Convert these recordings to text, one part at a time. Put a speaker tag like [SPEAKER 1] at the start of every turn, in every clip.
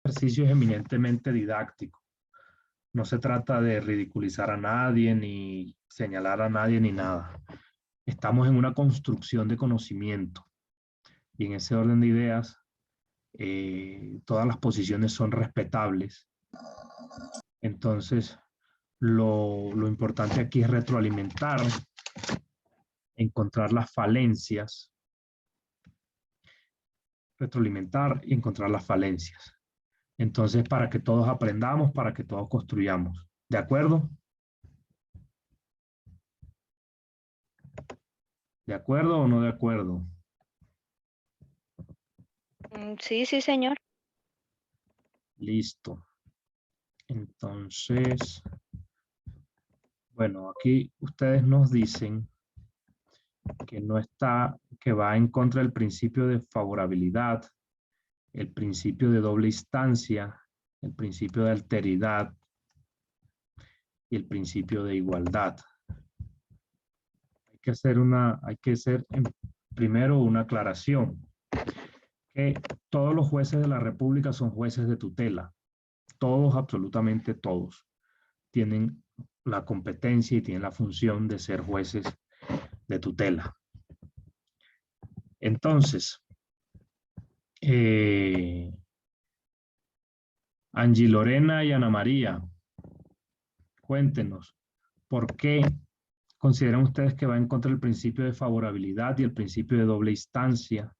[SPEAKER 1] ejercicio es eminentemente didáctico. No se trata de ridiculizar a nadie, ni señalar a nadie, ni nada. Estamos en una construcción de conocimiento. Y en ese orden de ideas, todas las posiciones son respetables. Entonces, lo importante aquí es retroalimentar, encontrar las falencias, retroalimentar y encontrar las falencias. Entonces, para que todos aprendamos, para que todos construyamos. ¿De acuerdo? ¿De acuerdo o no de acuerdo?
[SPEAKER 2] Sí, sí, señor.
[SPEAKER 1] Listo. Entonces, bueno, aquí ustedes nos dicen que no está, que va en contra del principio de favorabilidad, el principio de doble instancia, el principio de alteridad y el principio de igualdad. Hay que hacer primero una aclaración, que todos los jueces de la República son jueces de tutela. Todos, absolutamente todos, tienen la competencia y tienen la función de ser jueces de tutela. Entonces, Angie Lorena y Ana María, cuéntenos, ¿por qué consideran ustedes que va en contra del principio de favorabilidad y el principio de doble instancia?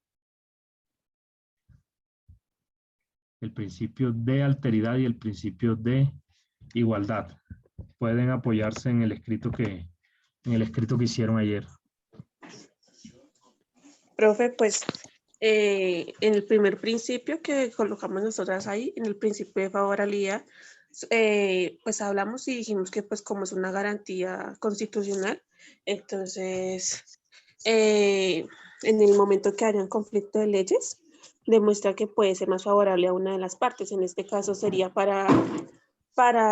[SPEAKER 1] El principio de alteridad y el principio de igualdad. Pueden apoyarse en el escrito que hicieron ayer.
[SPEAKER 3] Profe, pues en el primer principio que colocamos nosotras ahí, en el principio de favorabilidad, pues hablamos y dijimos que pues como es una garantía constitucional, entonces en el momento que haya un conflicto de leyes, demuestra que puede ser más favorable a una de las partes. En este caso sería para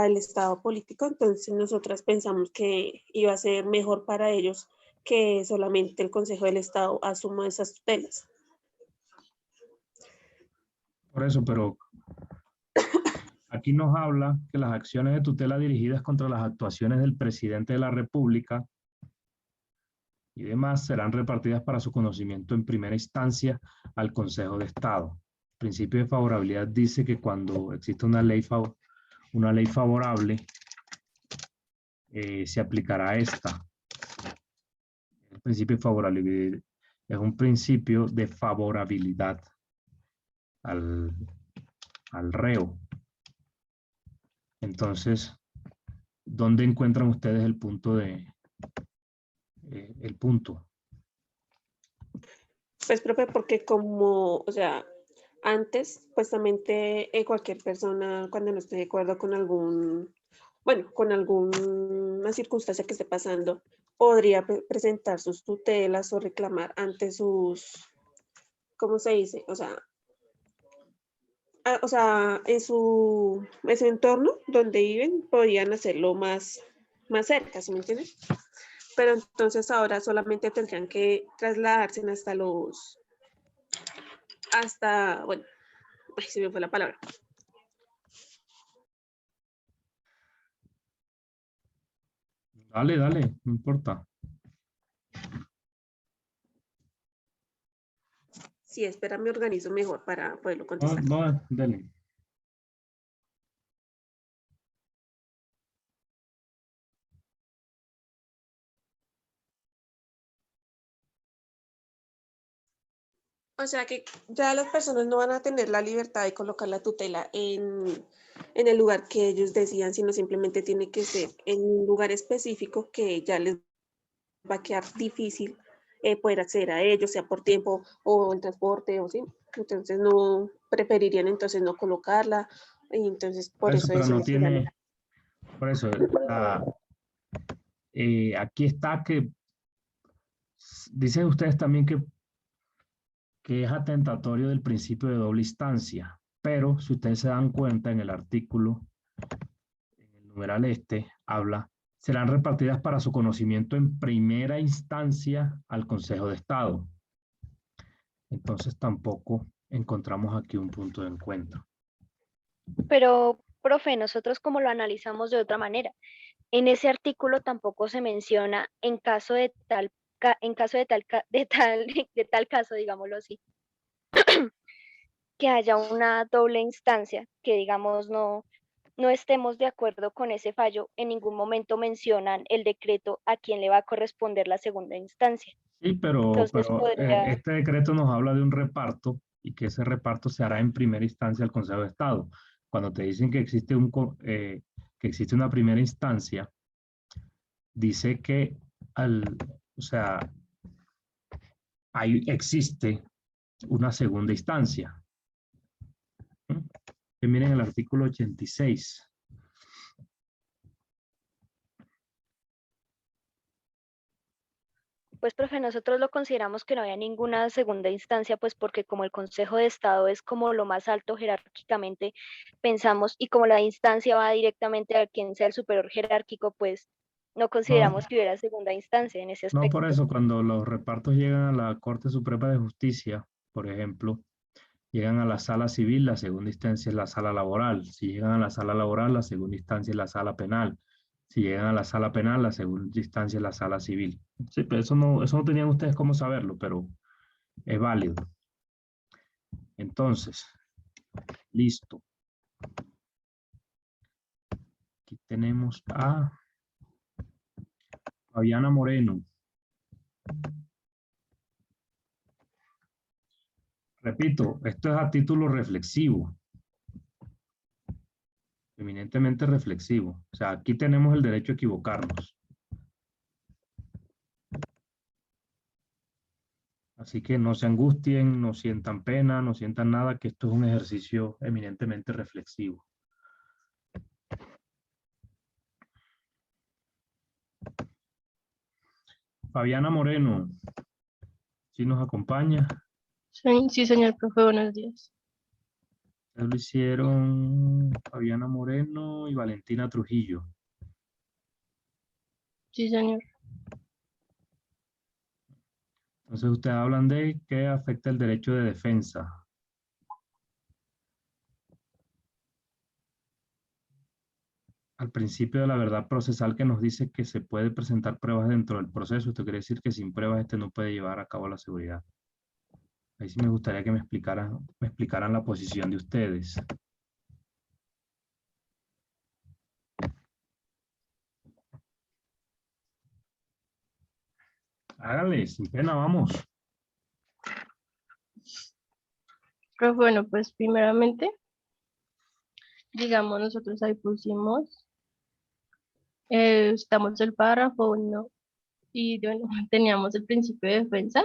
[SPEAKER 3] el Estado político, entonces nosotras pensamos que iba a ser mejor para ellos que solamente el Consejo del Estado asuma esas tutelas.
[SPEAKER 1] Por eso, pero aquí nos habla que las acciones de tutela dirigidas contra las actuaciones del presidente de la República y demás serán repartidas para su conocimiento en primera instancia al Consejo de Estado. El principio de favorabilidad dice que cuando existe una ley favorable, se aplicará esta. El principio de favorabilidad es un principio de favorabilidad al reo. Entonces, ¿dónde encuentran ustedes el punto el punto?
[SPEAKER 3] Pues, profe, porque como, o sea, antes, supuestamente, cualquier persona, cuando no esté de acuerdo con con alguna circunstancia que esté pasando, podría presentar sus tutelas o reclamar ante sus, ¿cómo se dice? O sea, en su entorno donde viven, podían hacerlo más cerca, ¿sí me entiendes? Pero entonces ahora solamente tendrían que trasladarse bueno, ay, se me fue la palabra.
[SPEAKER 1] Dale, dale, no importa.
[SPEAKER 3] Sí, espera, me organizo mejor para poderlo contestar.
[SPEAKER 1] No, dale.
[SPEAKER 3] O sea que ya las personas no van a tener la libertad de colocar la tutela en el lugar que ellos decidan, sino simplemente tiene que ser en un lugar específico que ya les va a quedar difícil poder acceder a ellos, sea por tiempo o en transporte o sí. Entonces no preferirían entonces no colocarla y entonces por eso
[SPEAKER 1] Pero no
[SPEAKER 3] decimos que ya no.
[SPEAKER 1] tiene, por eso, aquí está que dicen ustedes también que es atentatorio del principio de doble instancia, pero si ustedes se dan cuenta en el artículo, en el numeral habla, serán repartidas para su conocimiento en primera instancia al Consejo de Estado. Entonces tampoco encontramos aquí un punto de encuentro.
[SPEAKER 2] Pero, profe, nosotros como lo analizamos de otra manera. En ese artículo tampoco se menciona en caso de tal, en caso de tal, de tal caso, digámoslo así, que haya una doble instancia, que digamos no estemos de acuerdo con ese fallo, en ningún momento mencionan el decreto a quién le va a corresponder la segunda instancia.
[SPEAKER 1] Sí,
[SPEAKER 2] Entonces podría,
[SPEAKER 1] este decreto nos habla de un reparto y que ese reparto se hará en primera instancia al Consejo de Estado. Cuando te dicen que existe que existe una primera instancia, dice que o sea, existe una segunda instancia. ¿Mm? Que miren el artículo 86.
[SPEAKER 2] pues profe, nosotros lo consideramos que no haya ninguna segunda instancia, pues porque como el Consejo de Estado es como lo más alto jerárquicamente, pensamos, y como la instancia va directamente a quien sea el superior jerárquico, pues no
[SPEAKER 1] No,
[SPEAKER 2] consideramos que hubiera segunda instancia en ese
[SPEAKER 1] no por
[SPEAKER 2] aspecto.
[SPEAKER 1] eso, cuando los repartos llegan a la Corte Suprema de Justicia, por ejemplo, llegan a la sala civil, la segunda instancia es la sala laboral. Si llegan a la sala laboral, la segunda instancia es la sala penal. Si llegan a la sala penal, la segunda instancia es la sala civil. Sí, pero eso no tenían ustedes cómo saberlo, pero es válido. Entonces, listo. Aquí tenemos a Fabiana Moreno. Repito, esto es a título reflexivo, eminentemente reflexivo. O sea, aquí tenemos el derecho a equivocarnos. Así que no se angustien, no sientan pena, no sientan nada, que esto es un ejercicio eminentemente reflexivo. Fabiana Moreno, ¿sí nos acompaña?
[SPEAKER 4] Sí, sí, señor profe, buenos días.
[SPEAKER 1] Lo hicieron Fabiana Moreno y Valentina Trujillo.
[SPEAKER 4] Sí, señor.
[SPEAKER 1] Entonces ustedes hablan de que afecta el derecho de defensa. Al principio de la verdad procesal que nos dice que se puede presentar pruebas dentro del proceso. Esto quiere decir que sin pruebas este no puede llevar a cabo la seguridad. Ahí sí me gustaría que me explicaran la posición de ustedes. Háganle, sin pena, vamos.
[SPEAKER 4] Pero bueno, pues primeramente, digamos, nosotros ahí pusimos, estamos el párrafo 1 y bueno, teníamos el principio de defensa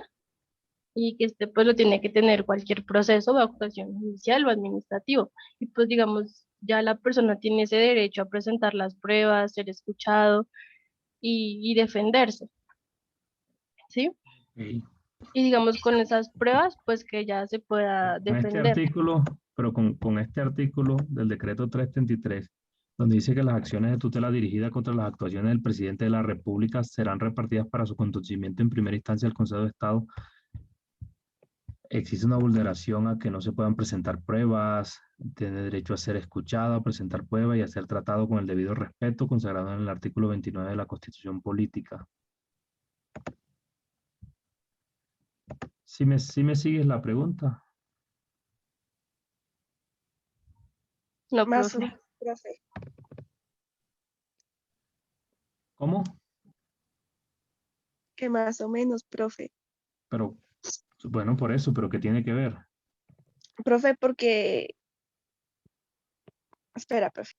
[SPEAKER 4] y que este pues lo tiene que tener cualquier proceso o actuación judicial o administrativo. Y pues digamos, ya la persona tiene ese derecho a presentar las pruebas, ser escuchado y defenderse, ¿sí?
[SPEAKER 1] Ok.
[SPEAKER 4] Y digamos, con esas pruebas, pues que ya se pueda
[SPEAKER 1] Con este
[SPEAKER 4] defender.
[SPEAKER 1] artículo, pero con este artículo del decreto 333, donde dice que las acciones de tutela dirigidas contra las actuaciones del presidente de la República serán repartidas para su conducimiento en primera instancia al Consejo de Estado, existe una vulneración a que no se puedan presentar pruebas, tiene derecho a ser escuchado, a presentar pruebas y a ser tratado con el debido respeto consagrado en el artículo 29 de la Constitución Política. ¿Sí me sigues la pregunta?
[SPEAKER 4] No,
[SPEAKER 5] Más o
[SPEAKER 4] profe.
[SPEAKER 5] menos, profe.
[SPEAKER 1] ¿Cómo?
[SPEAKER 5] Que más o menos, profe.
[SPEAKER 1] Pero, bueno, por eso, pero ¿qué tiene que ver?
[SPEAKER 5] Profe, porque... Espera, profe.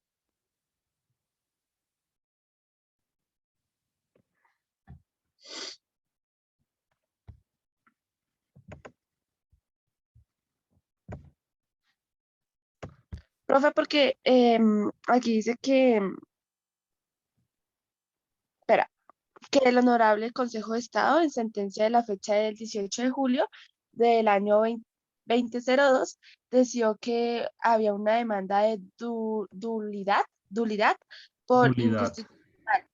[SPEAKER 5] Profe, porque aquí dice que... Espera, que el Honorable Consejo de Estado, en sentencia de la fecha del 18 de julio del año 2002, decidió que había una demanda de dulidad por
[SPEAKER 1] Nulidad.
[SPEAKER 5] inconstitucional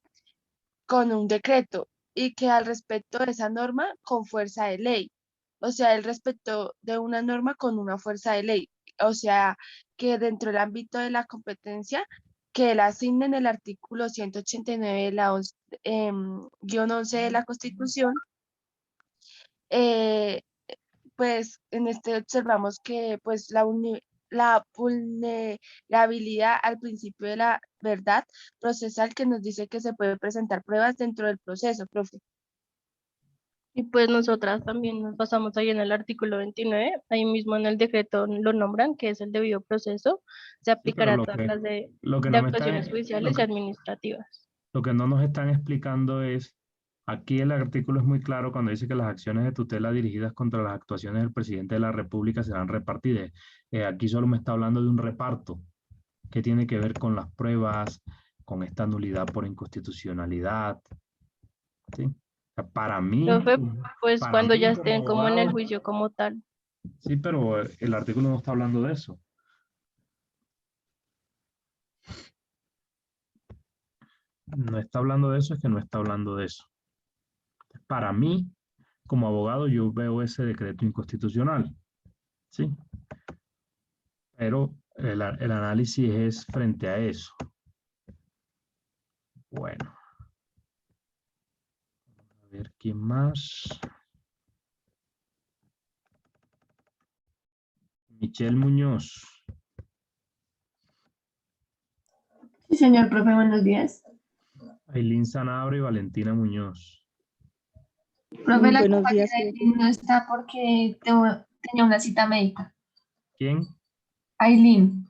[SPEAKER 5] con un decreto y que al respecto de esa norma con fuerza de ley. O sea, el respecto de una norma con una fuerza de ley. o sea, que dentro del ámbito de la competencia que le asignen el artículo 189 de la guión 11 de la Constitución, pues en este observamos que pues la vulnerabilidad al principio de la verdad procesal que nos dice que se puede presentar pruebas dentro del proceso, profe.
[SPEAKER 4] Y pues nosotras también nos basamos ahí en el artículo 29, ahí mismo en el decreto lo nombran, que es el debido proceso, se
[SPEAKER 1] Sí, pero
[SPEAKER 4] aplicará a toda clase
[SPEAKER 1] lo que
[SPEAKER 4] de
[SPEAKER 1] no me están,
[SPEAKER 4] actuaciones judiciales y administrativas.
[SPEAKER 1] lo que no nos están explicando es, aquí el artículo es muy claro cuando dice que las acciones de tutela dirigidas contra las actuaciones del presidente de la República serán repartidas. Aquí solo me está hablando de un reparto que tiene que ver con las pruebas, con esta nulidad por inconstitucionalidad. ¿Sí? O sea,
[SPEAKER 4] Profe, pues
[SPEAKER 1] para
[SPEAKER 4] cuando
[SPEAKER 1] mí
[SPEAKER 4] ya
[SPEAKER 1] como
[SPEAKER 4] estén como en el
[SPEAKER 1] abogado,
[SPEAKER 4] juicio como tal.
[SPEAKER 1] sí, pero el artículo no está hablando de eso. No está hablando de eso, es que no está hablando de eso. Para mí, como abogado, yo veo ese decreto inconstitucional, ¿sí? Pero el análisis es frente a eso. Bueno, a ver quién más. Michelle Muñoz,
[SPEAKER 6] Sí, señor profe, buenos días.
[SPEAKER 1] Ailín Sanabria y Valentina Muñoz.
[SPEAKER 6] Profe, la
[SPEAKER 7] Buenos
[SPEAKER 6] compañera
[SPEAKER 7] días, profe.
[SPEAKER 6] Aileen no está porque tenía una cita médica.
[SPEAKER 1] ¿Quién?
[SPEAKER 6] Aileen.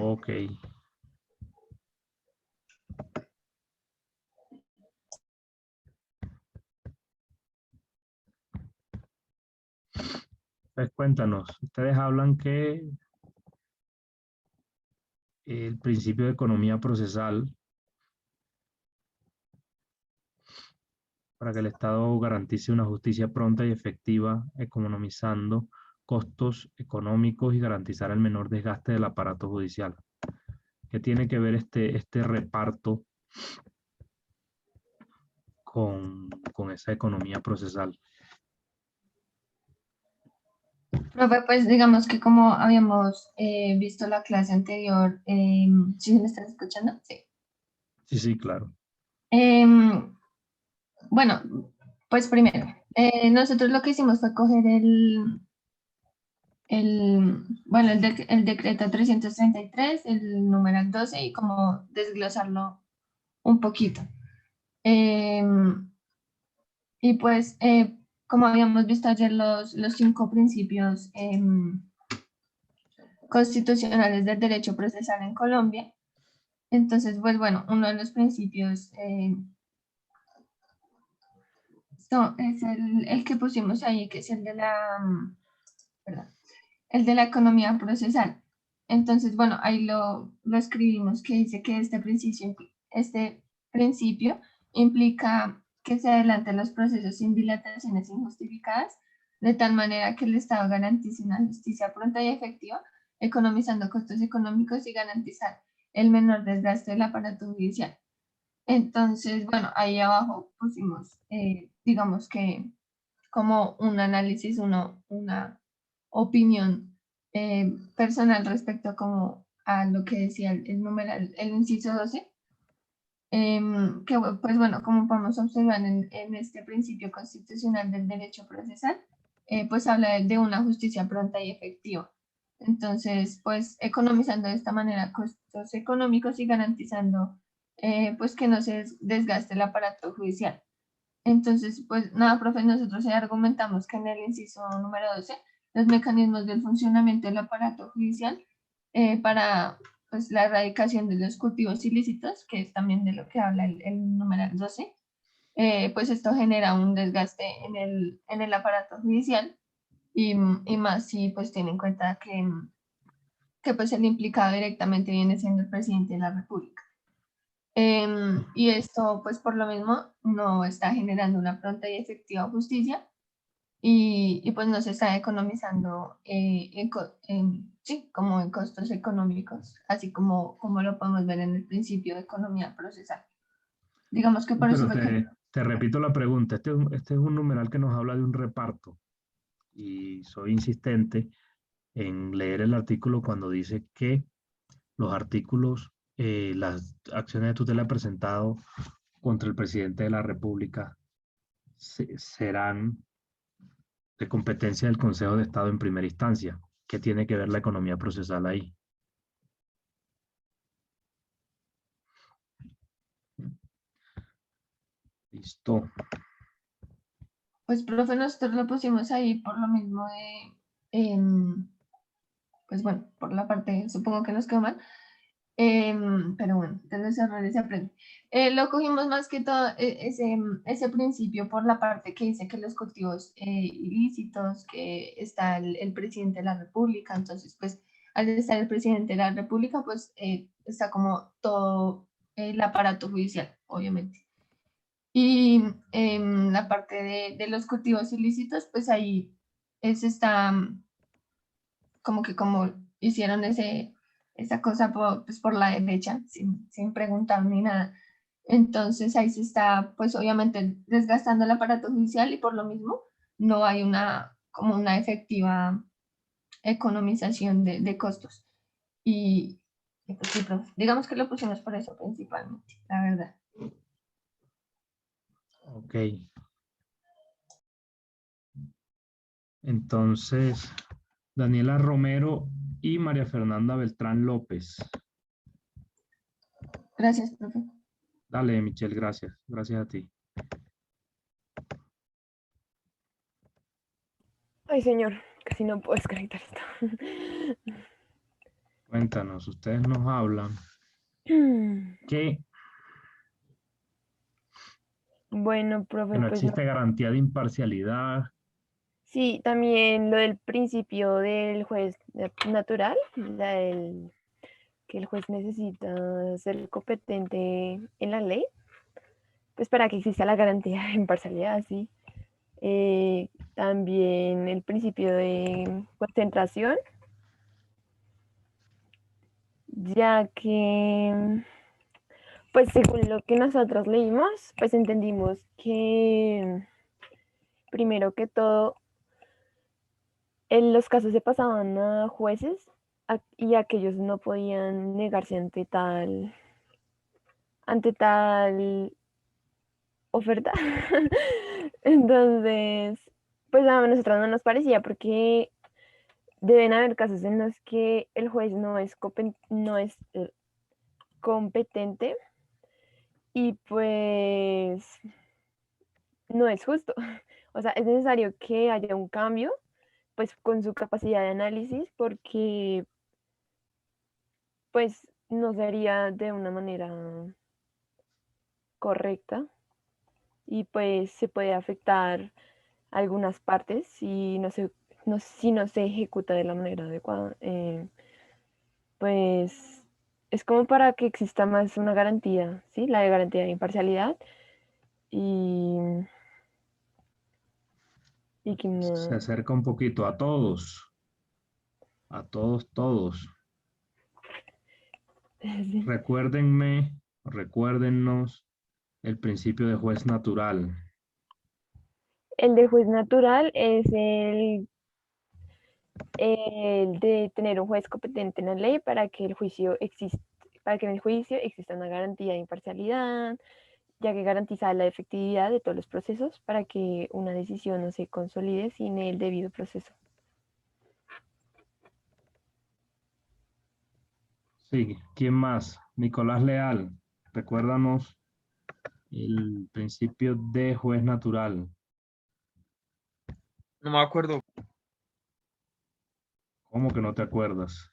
[SPEAKER 1] Ok. Pues cuéntanos, ustedes hablan que el principio de economía procesal para que el Estado garantice una justicia pronta y efectiva, economizando costos económicos y garantizar el menor desgaste del aparato judicial. ¿Qué tiene que ver este reparto con esa economía procesal?
[SPEAKER 6] Profe, pues digamos que como habíamos visto la clase anterior, ¿sí me están escuchando? Sí.
[SPEAKER 1] Sí, sí, claro.
[SPEAKER 6] Bueno, pues primero, nosotros lo que hicimos fue coger el decreto 333, el numeral 12 y como desglosarlo un poquito. Y pues, como habíamos visto ayer, los 5 principios constitucionales del derecho procesal en Colombia. Entonces, pues bueno, uno de los principios es el que pusimos ahí, que es el de el de la economía procesal. Entonces, bueno, ahí lo escribimos, que dice que este principio implica que se adelanten los procesos sin dilataciones injustificadas, de tal manera que el Estado garantice una justicia pronta y efectiva, economizando costos económicos y garantizar el menor desgaste del aparato judicial. Entonces, bueno, ahí abajo pusimos, digamos que como un análisis, una opinión personal respecto como a lo que decía el numeral, el inciso 12, que pues bueno, como podemos observar en este principio constitucional del derecho procesal, pues habla de una justicia pronta y efectiva. Entonces, pues economizando de esta manera costos económicos y garantizando pues que no se desgaste el aparato judicial. Entonces, pues nada, profe, nosotros argumentamos que en el inciso número 12, los mecanismos del funcionamiento del aparato judicial para pues, la erradicación de los cultivos ilícitos, que es también de lo que habla el numeral 12, pues esto genera un desgaste en el aparato judicial y más si pues tiene en cuenta que pues el implicado directamente viene siendo el presidente de la República. Y esto, pues por lo mismo, no está generando una pronta y efectiva justicia y pues no se está economizando sí, como en costos económicos, así como lo podemos ver en el principio de economía procesal. Digamos que por eso
[SPEAKER 1] Pero
[SPEAKER 6] fue que...
[SPEAKER 1] te repito la pregunta. Este es un numeral que nos habla de un reparto y soy insistente en leer el artículo cuando dice que los artículos, las acciones de tutela presentado contra el presidente de la República serán de competencia del Consejo de Estado en primera instancia. ¿Qué tiene que ver la economía procesal ahí? Listo.
[SPEAKER 6] Pues, profe, nosotros lo pusimos ahí por lo mismo pues bueno, por la parte, supongo que nos quedó mal, pero bueno, de los errores se aprende. Lo cogimos más que todo ese principio por la parte que dice que los cultivos ilícitos, que está el presidente de la República, entonces pues al estar el presidente de la República, pues está como todo el aparato judicial, obviamente. Y la parte de los cultivos ilícitos, pues ahí está como hicieron esa cosa pues por la derecha, sin preguntar ni nada. Entonces ahí se está, pues obviamente desgastando el aparato judicial y por lo mismo no hay como una efectiva economización de costos. Y pues sí, profe, digamos que lo pusimos por eso principalmente, la verdad.
[SPEAKER 1] Ok. Entonces, Daniela Romero y María Fernanda Beltrán López.
[SPEAKER 6] Gracias, profe.
[SPEAKER 1] Dale, Michelle, gracias. Gracias a ti.
[SPEAKER 7] Ay, señor, casi no puedo desconectar esto.
[SPEAKER 1] Cuéntanos, ustedes nos hablan que
[SPEAKER 7] Bueno, profe,
[SPEAKER 1] no
[SPEAKER 7] pues no.
[SPEAKER 1] existe garantía de imparcialidad.
[SPEAKER 7] Sí, también lo del principio del juez natural, que el juez necesita ser competente en la ley, pues para que exista la garantía de imparcialidad, sí. También el principio de concentración, ya que, pues según lo que nosotros leímos, pues entendimos que primero que todo, en los casos se pasaban a jueces y aquellos no podían negarse ante tal oferta. Entonces, pues a nosotros no nos parecía porque deben haber casos en los que el juez no es competente y pues no es justo. O sea, es necesario que haya un cambio pues con su capacidad de análisis porque pues no sería de una manera correcta y pues se puede afectar algunas partes si si no se ejecuta de la manera adecuada. Pues es como para que exista más una garantía, ¿sí? La de garantía de imparcialidad y que no...
[SPEAKER 1] Se acerca un poquito a todos. A todos, todos. Recuérdennos el principio de juez natural.
[SPEAKER 7] El de juez natural es el de tener un juez competente en la ley para que para que en el juicio exista una garantía de imparcialidad, ya que garantiza la efectividad de todos los procesos para que una decisión no se consolide sin el debido proceso.
[SPEAKER 1] Sí, ¿quién más? Nicolás Leal, recuérdanos el principio de juez natural.
[SPEAKER 8] No me acuerdo.
[SPEAKER 1] ¿Cómo que no te acuerdas?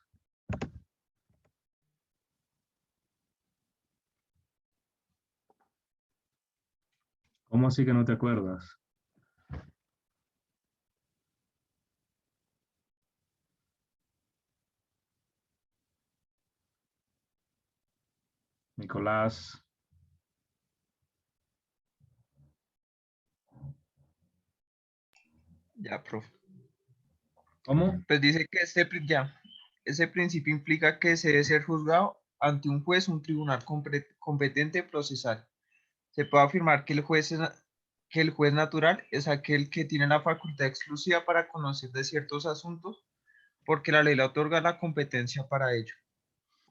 [SPEAKER 1] ¿Cómo así que no te acuerdas? Nicolás.
[SPEAKER 8] Ya, profe.
[SPEAKER 1] ¿Cómo?
[SPEAKER 8] Pues dice que ese principio implica que se debe ser juzgado ante un juez, un tribunal competente procesal. Se puede afirmar que el juez natural es aquel que tiene la facultad exclusiva para conocer de ciertos asuntos porque la ley le otorga la competencia para ello.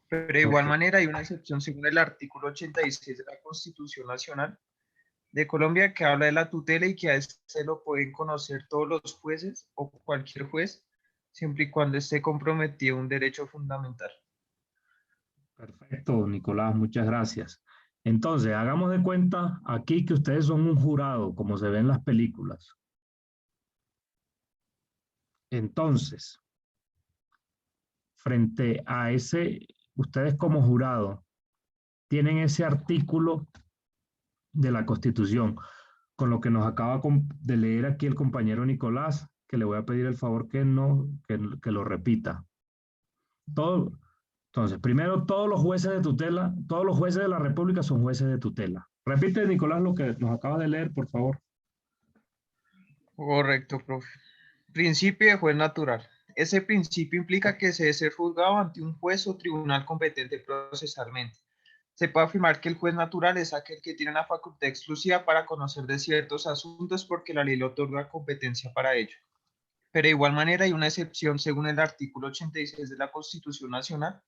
[SPEAKER 8] Pero de igual
[SPEAKER 1] Ok.
[SPEAKER 8] manera hay una excepción según el artículo 86 de la Constitución Nacional de Colombia, que habla de la tutela y que a este lo pueden conocer todos los jueces o cualquier juez, siempre y cuando esté comprometido un derecho fundamental.
[SPEAKER 1] Perfecto, Nicolás, muchas gracias. Entonces, hagamos de cuenta aquí que ustedes son un jurado, como se ve en las películas. Entonces, frente a ese, ustedes como jurado tienen ese artículo de la Constitución, con lo que nos acaba de leer aquí el compañero Nicolás, que le voy a pedir el favor que lo repita. Entonces, primero, todos los jueces de tutela, todos los jueces de la República son jueces de tutela. Repite, Nicolás, lo que nos acaba de leer, por favor.
[SPEAKER 8] Correcto, profe. Principio de juez natural. Ese principio implica que se debe ser juzgado ante un juez o tribunal competente procesalmente. Se puede afirmar que el juez natural es aquel que tiene una facultad exclusiva para conocer de ciertos asuntos porque la ley le otorga competencia para ello. Pero de igual manera hay una excepción según el artículo 86 de la Constitución Nacional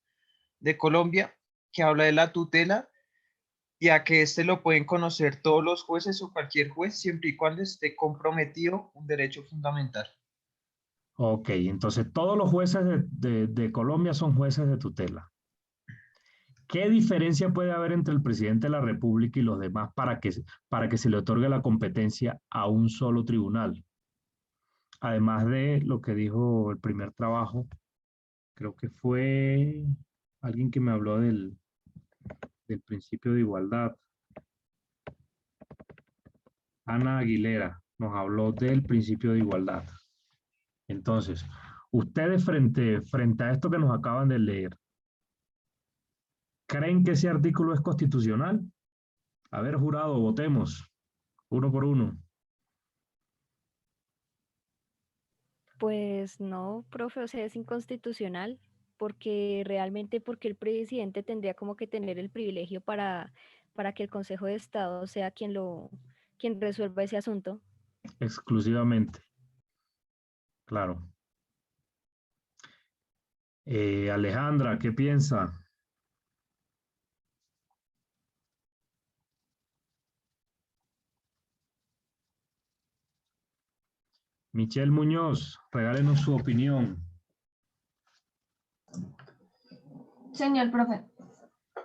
[SPEAKER 8] de Colombia, que habla de la tutela y a que éste lo pueden conocer todos los jueces o cualquier juez siempre y cuando esté comprometido un derecho fundamental.
[SPEAKER 1] Ok, entonces todos los jueces de Colombia son jueces de tutela. ¿Qué diferencia puede haber entre el presidente de la República y los demás para que se le otorgue la competencia a un solo tribunal? Además de lo que dijo el primer trabajo, creo que fue alguien que me habló del principio de igualdad. Ana Aguilera nos habló del principio de igualdad. Entonces, ustedes frente a esto que nos acaban de leer, ¿creen que ese artículo es constitucional? A ver, jurado, votemos uno por uno.
[SPEAKER 2] Pues no, profe, o sea, es inconstitucional, porque realmente, porque el presidente tendría como que tener el privilegio para que el Consejo de Estado sea quien resuelva ese asunto.
[SPEAKER 1] Exclusivamente. Claro. Alejandra, ¿qué piensa? Michelle Muñoz, regálenos su opinión.
[SPEAKER 6] Señor profe,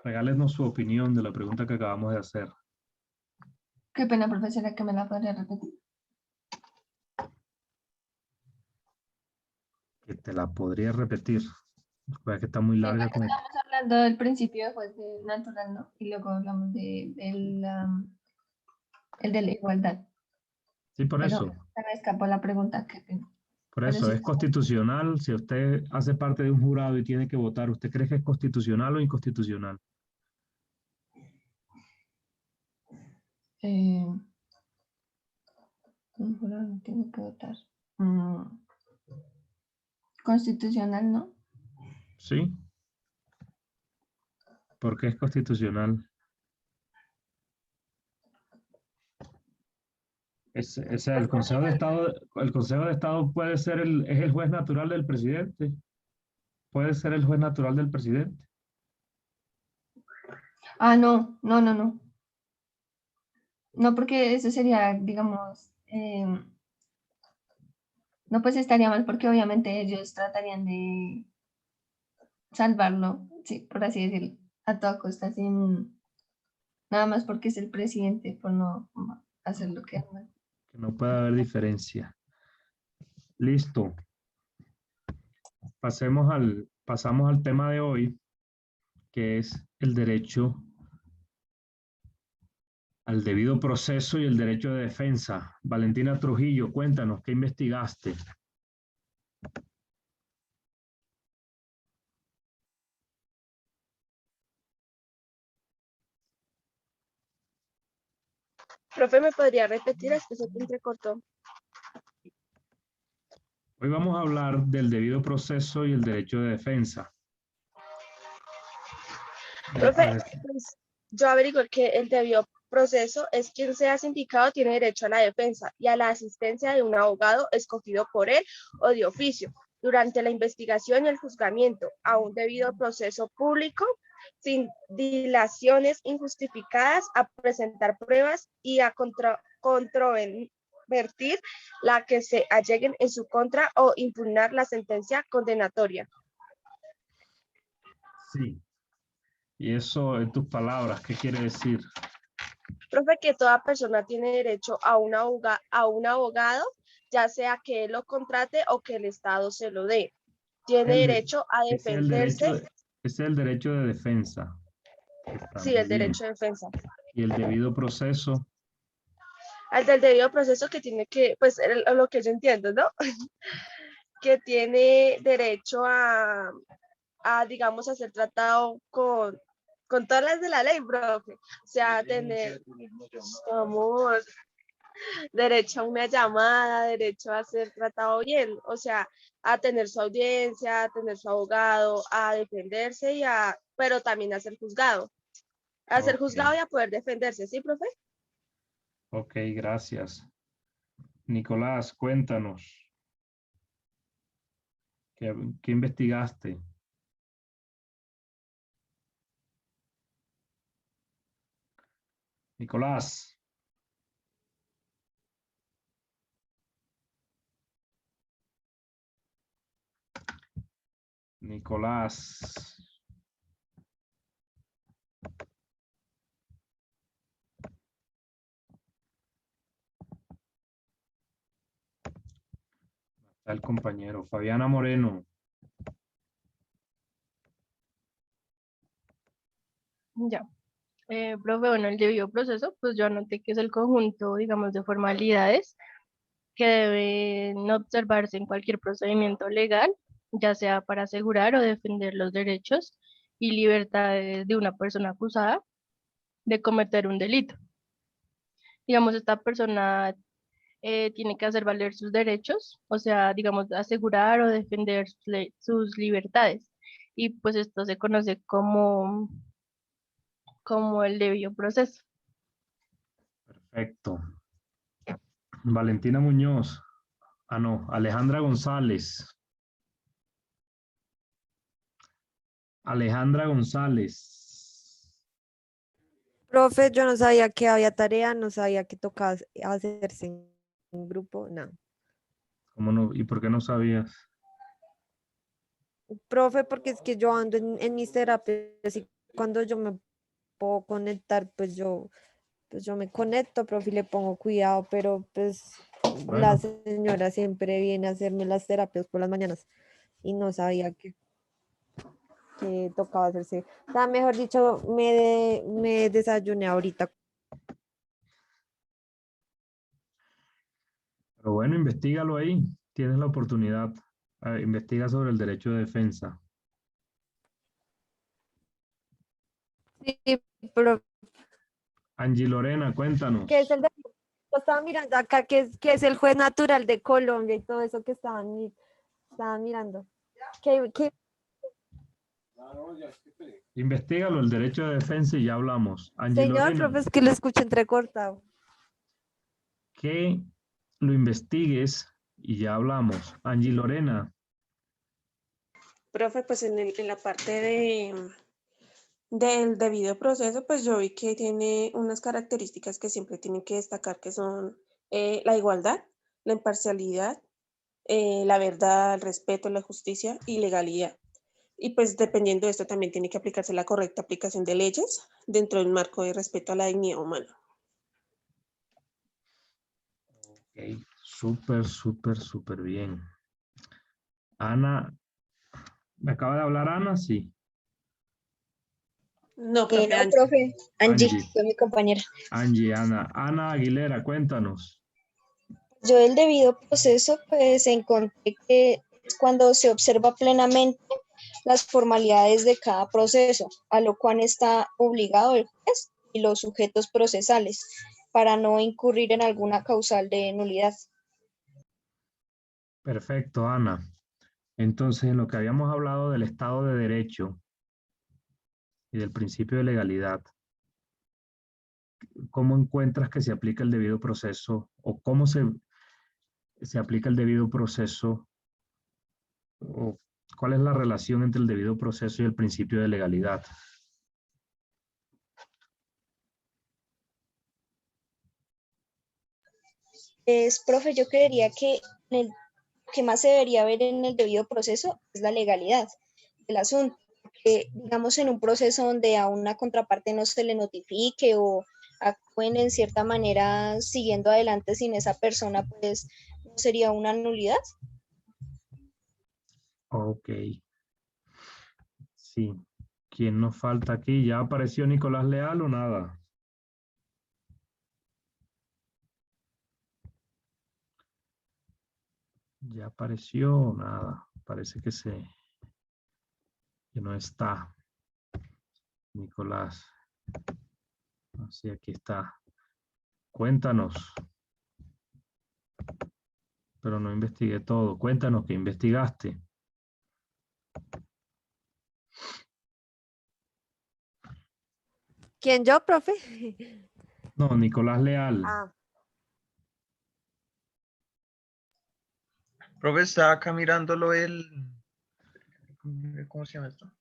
[SPEAKER 1] Regálenos su opinión de la pregunta que acabamos de hacer.
[SPEAKER 6] qué pena, profesora, que me la podría repetir.
[SPEAKER 1] Que te la podría repetir. Recuerda que está muy larga con
[SPEAKER 6] Estamos hablando del principio de juez natural, ¿no? Y luego hablamos el de la igualdad.
[SPEAKER 1] Sí, por
[SPEAKER 6] Pero
[SPEAKER 1] eso.
[SPEAKER 6] se me escapó la pregunta, qué pena.
[SPEAKER 1] Por
[SPEAKER 6] Pero
[SPEAKER 1] eso
[SPEAKER 6] sí
[SPEAKER 1] es
[SPEAKER 6] está.
[SPEAKER 1] constitucional. Si usted hace parte de un jurado y tiene que votar, ¿usted cree que es constitucional o inconstitucional?
[SPEAKER 6] Un jurado tiene que votar. Constitucional, ¿no?
[SPEAKER 1] Sí. ¿Por qué es constitucional? El Consejo de Estado puede ser es el juez natural del presidente. Puede ser el juez natural del presidente.
[SPEAKER 6] Ah, no. No, porque eso sería, digamos, no, pues estaría mal porque obviamente ellos tratarían de salvarlo, sí, por así decirlo, a toda costa, sin nada más porque es el presidente, por no hacer lo que hagan.
[SPEAKER 1] Que no puede haber diferencia. Listo. Pasamos al tema de hoy, que es el derecho al debido proceso y el derecho de defensa. Valentina Trujillo, cuéntanos, ¿qué investigaste?
[SPEAKER 3] Profe, ¿me podría repetir? Es que se te entrecortó.
[SPEAKER 1] Hoy vamos a hablar del debido proceso y el derecho de defensa.
[SPEAKER 3] Profe, pues, yo averigué que el debido proceso es quien sea sindicado tiene derecho a la defensa y a la asistencia de un abogado escogido por él o de oficio,
[SPEAKER 5] durante la investigación y el juzgamiento a un debido proceso público, sin dilaciones injustificadas, a presentar pruebas y a controvertir la que se alleguen en su contra o impugnar la sentencia condenatoria.
[SPEAKER 1] Sí. Y eso en tus palabras, ¿qué quiere decir?
[SPEAKER 5] Profe, que toda persona tiene derecho a un abogado, ya sea que él lo contrate o que el Estado se lo dé. Tiene derecho a defenderse.
[SPEAKER 1] Ese es el derecho de defensa. Está
[SPEAKER 5] Sí,
[SPEAKER 1] muy
[SPEAKER 5] el
[SPEAKER 1] bien.
[SPEAKER 5] derecho de defensa.
[SPEAKER 1] Y el debido proceso.
[SPEAKER 5] Al del debido proceso que tiene que, pues lo que yo entiendo, ¿no? Que tiene derecho a digamos, a ser tratado con todas las de la ley, profe. O sea, tener, vamos, derecho a una llamada, derecho a ser tratado bien, o sea, a tener su audiencia, a tener su abogado, a defenderse pero también a ser juzgado. A ser juzgado y a poder defenderse, ¿sí, profe?
[SPEAKER 1] Ok, gracias. Nicolás, cuéntanos. ¿Qué investigaste? Nicolás. Nicolás. Está el compañero. Fabiana Moreno.
[SPEAKER 4] Ya. Profe, bueno, el debido proceso, pues yo anoté que es el conjunto, digamos, de formalidades que deben observarse en cualquier procedimiento legal, ya sea para asegurar o defender los derechos y libertades de una persona acusada de cometer un delito. Digamos, esta persona tiene que hacer valer sus derechos, o sea, digamos, asegurar o defender sus libertades. Y pues esto se conoce como el debido proceso.
[SPEAKER 1] Perfecto. Valentina Muñoz. Ah, no. Alejandra González. Alejandra González.
[SPEAKER 9] Profe, yo no sabía que había tarea, no sabía que tocaba hacerse en un grupo, no.
[SPEAKER 1] ¿Cómo no? ¿Y por qué no sabías?
[SPEAKER 9] Profe, porque es que yo ando en mis terapias y cuando yo me puedo conectar, pues yo me conecto, profe, y le pongo cuidado, pero pues la
[SPEAKER 1] Bueno,
[SPEAKER 9] señora siempre viene a hacerme las terapias por las mañanas y no sabía que tocaba hacerse. O sea, mejor dicho, me desayuné ahorita.
[SPEAKER 1] pero bueno, investígalo ahí. Tienes la oportunidad. Investiga sobre el derecho de defensa.
[SPEAKER 9] Sí, pero
[SPEAKER 1] Angie Lorena, cuéntanos.
[SPEAKER 9] ¿qué es el de... Yo estaba mirando acá que es el juez natural de Colombia y todo eso que estaban mirando. ¿Qué?
[SPEAKER 1] Investígalo, el derecho de defensa y ya hablamos. Angie
[SPEAKER 9] Señor,
[SPEAKER 1] Lorena,
[SPEAKER 9] profe, es que lo escucho entrecortado.
[SPEAKER 1] que lo investigues y ya hablamos. Angie Lorena,
[SPEAKER 3] Profe, pues en la parte del debido proceso, pues yo vi que tiene unas características que siempre tienen que destacar, que son la igualdad, la imparcialidad, la verdad, el respeto, la justicia y legalidad. Y pues dependiendo de esto también tiene que aplicarse la correcta aplicación de leyes dentro del marco de respeto a la dignidad humana.
[SPEAKER 1] ok, súper bien. Ana, ¿me acaba de hablar Ana? Sí.
[SPEAKER 3] No, profe,
[SPEAKER 2] No, profe, Angie,
[SPEAKER 1] Angie.
[SPEAKER 2] fue mi compañera.
[SPEAKER 1] Angie, Ana. Ana Aguilera, cuéntanos.
[SPEAKER 2] Yo del debido proceso, pues encontré que es cuando se observa plenamente las formalidades de cada proceso, a lo cual está obligado el juez y los sujetos procesales, para no incurrir en alguna causal de nulidad.
[SPEAKER 1] Perfecto, Ana. Entonces, en lo que habíamos hablado del Estado de Derecho y del principio de legalidad, ¿cómo encuentras que se aplica el debido proceso o cómo se aplica el debido proceso o ¿cuál es la relación entre el debido proceso y el principio de legalidad?
[SPEAKER 2] Profe, yo creería que el que más se debería ver en el debido proceso es la legalidad del asunto. Que, digamos, en un proceso donde a una contraparte no se le notifique o actúen en cierta manera siguiendo adelante sin esa persona, pues no sería una nulidad.
[SPEAKER 1] Ok. Sí. ¿Quién nos falta aquí? ¿Ya apareció Nicolás Leal o nada? Ya apareció o nada. Parece que que no está. Nicolás. Así, aquí está. Cuéntanos. Pero no investigué todo. Cuéntanos qué investigaste.
[SPEAKER 9] ¿Quién yo, profe?
[SPEAKER 1] No, Nicolás Leal.
[SPEAKER 9] Ah,
[SPEAKER 8] Profe, está acá mirándolo ¿cómo se llama esto?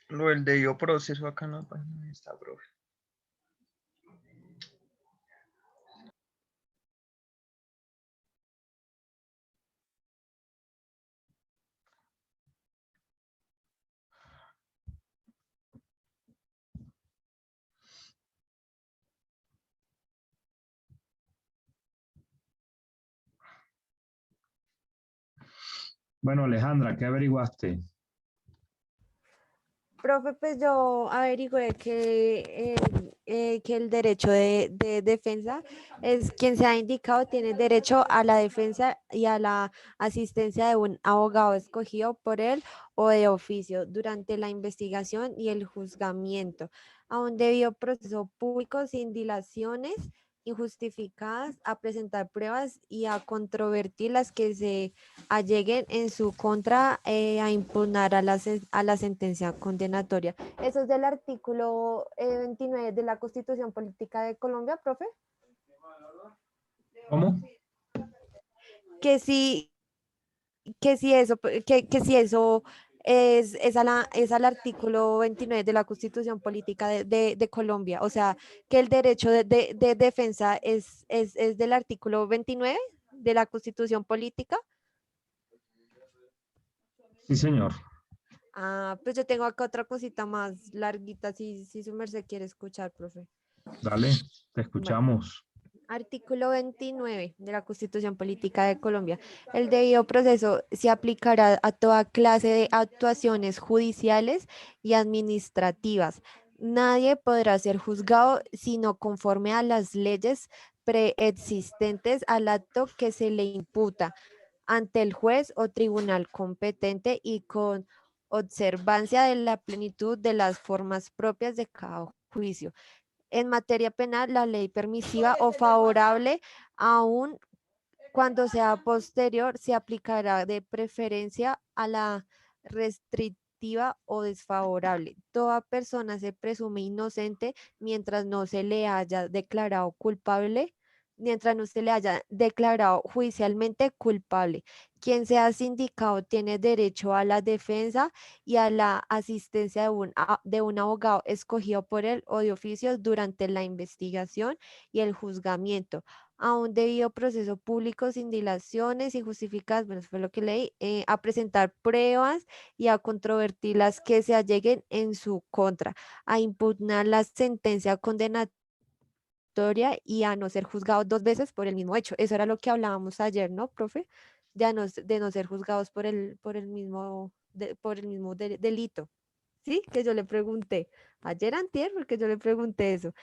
[SPEAKER 8] Lo del debido proceso acá en la página está, profe.
[SPEAKER 1] Bueno, Alejandra, ¿qué averiguaste?
[SPEAKER 9] profe, pues yo averigüé que el derecho de defensa es quien se ha indicado tiene derecho a la defensa y a la asistencia de un abogado escogido por él o de oficio durante la investigación y el juzgamiento, a un debido proceso público sin dilaciones injustificadas, a presentar pruebas y a controvertir las que se alleguen en su contra, a impugnar a a la sentencia condenatoria. Eso es del artículo 29 de la Constitución Política de Colombia, profe.
[SPEAKER 1] ¿Cómo?
[SPEAKER 9] Que sí, que si eso es al artículo 29 de la Constitución Política de Colombia. O sea, que el derecho de defensa es del artículo 29 de la Constitución Política.
[SPEAKER 1] Sí, señor.
[SPEAKER 9] Ah, pues yo tengo acá otra cosita más larguita, si su merced quiere escuchar, profe.
[SPEAKER 1] Dale, te
[SPEAKER 9] Bueno,
[SPEAKER 1] escuchamos.
[SPEAKER 9] artículo 29 de la Constitución Política de Colombia. El debido proceso se aplicará a toda clase de actuaciones judiciales y administrativas. Nadie podrá ser juzgado sino conforme a las leyes preexistentes al acto que se le imputa ante el juez o tribunal competente y con observancia de la plenitud de las formas propias de cada juicio. En materia penal, la ley permisiva o favorable, aun cuando sea posterior, se aplicará de preferencia a la restrictiva o desfavorable. Toda persona se presume inocente mientras no se le haya declarado culpable, mientras no se le haya declarado judicialmente culpable. Quien sea sindicado tiene derecho a la defensa y a la asistencia de un abogado escogido por él o de oficio durante la investigación y el juzgamiento a un debido proceso público sin dilaciones injustificadas, bueno, eso fue lo que leí, a presentar pruebas y a controvertir las que se alleguen en su contra, a impugnar la sentencia condenatoria y a no ser juzgados dos veces por el mismo hecho. Eso era lo que hablábamos ayer, ¿no, profe? De no ser juzgados por el mismo, por el mismo delito. ¿Sí? Que yo le pregunté. Ayer antier, porque yo le pregunté eso.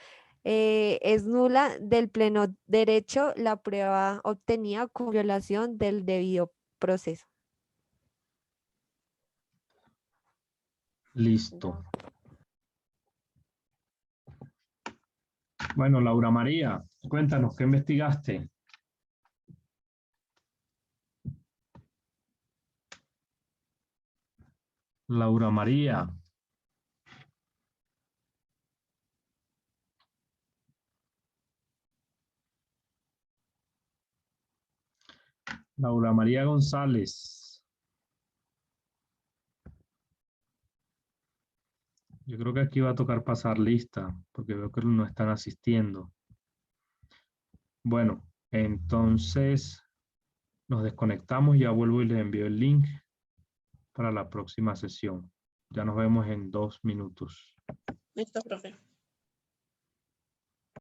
[SPEAKER 9] Es nula del pleno derecho la prueba obtenida con violación del debido proceso.
[SPEAKER 1] Listo. Bueno, Laura María, cuéntanos, ¿qué investigaste? Laura María. Laura María González. Yo creo que aquí va a tocar pasar lista, porque veo que no están asistiendo. Bueno, entonces nos desconectamos, ya vuelvo y les envío el link para la próxima sesión. Ya nos vemos en 2 minutos.
[SPEAKER 3] Listo, profe.